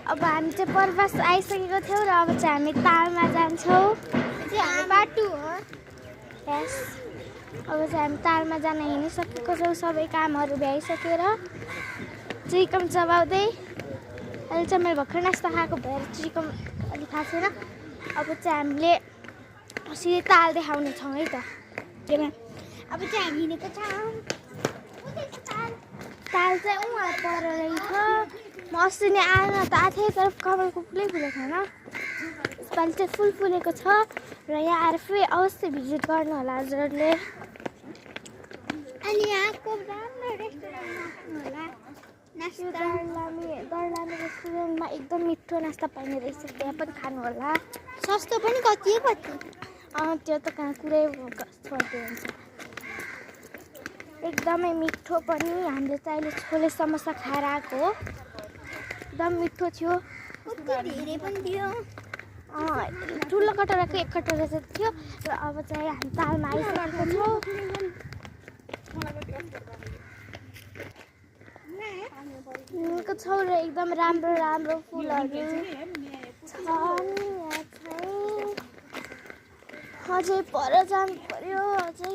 अब हामी चाहिँ पर्वत आइसकेको थियौँ र अब चाहिँ हामी तालमा जान्छौँ। हामी बाटो हो। यस, अब चाहिँ हामी तालमा जान हिँडिसकेको छौँ। सबै कामहरू भ्याइसकेर चिकम चबाउँदै अहिले चाहिँ मैले भर्खर नास्ता खाएको भएर चिकम अलिक थाहा छैन। अब चाहिँ हामीले सिधै ताल देखाउने छौँ है त। अब चाहिँ हामी हिँडेको छौँ। ताल चाहिँ उहाँ पर रहेछ। म अस्ति नै आएर त आएको थिएँ तर कमलको फुलै फुलेको छैन। यसपालि चाहिँ फुल फुलेको छ र यहाँ आएर फेरि अवश्य भिजिट गर्नु होला हजुरहरूले। अनि यहाँको राम्रो रेस्टुरेन्टमा खानु होला नास्ता। दर्लामी रेस्टुरेन्टमा एकदम मिठो नास्ता पाइने रहेछ, त्यहाँ पनि खानु होला। सस्तो पनि कति हो कति? त्यो त कहाँ कुरै छोड्दै हुन्छ। एकदमै मिठो पनि। हामीले चाहिँ अहिले छोले समोसा खाएर आएको हो, एकदम मिठो थियो। कति धेरै पनि थियो। ठुलो कटोराको एक कटोरा चाहिँ थियो र अब चाहिँ हामी तालमा आइसकेको छौँ। हिँडेको छौँ र एकदम राम्रो राम्रो फुलहरू छन् यहाँ चाहिँ। अझै पर जानु पर्यो। अझै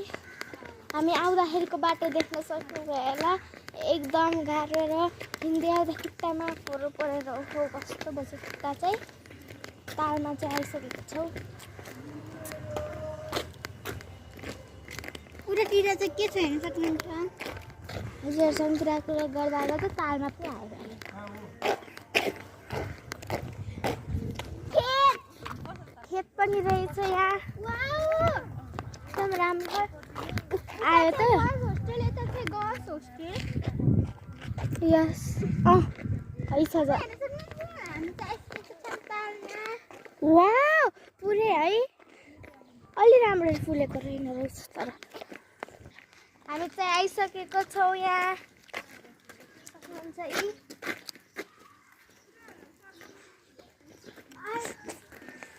हामी आउँदाखेरिको बाटो देख्न सक्नुभयो होला, एकदम गाह्रो र हिँड्दै आउँदा खुट्टामा फोहोर परेर ओहो कस्तो बस्यो खुट्टा चाहिँ। तालमा चाहिँ आइसकेको छौँ। उतातिर चाहिँ के छ हेर्न सक्नुहुन्छ। हजुरसँग कुरा गर्दा त तालमा पनि आएर खेत पनि रहेछ यहाँ। एकदम राम्रो आयो त। यस वाउ पुरै है, अलि राम्रो फुलेको रहेन रहेछ। तर हामी चाहिँ आइसकेको छौँ यहाँ।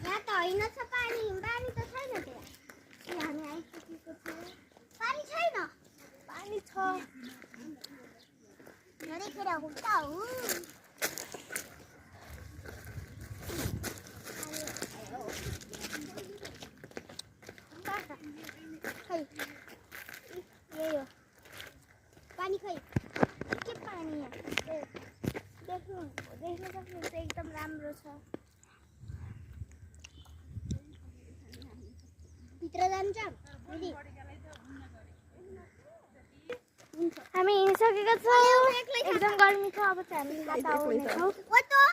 यहाँ त होइन छ पानी, पानी त छैन त्यहाँ। हामी आइसकेको छौँ। पानी छैन। पानी छ। गरेको हुँदा हो। यही हो पानी खै के पानी देख्नु सक्नुहुन्छ, एकदम राम्रो छ। भित्र जान्छ। हामी हिँडिसकेको छौँ। एकदम गर्मी छ। अब चाहिँ हामी कता आउनेछौँ।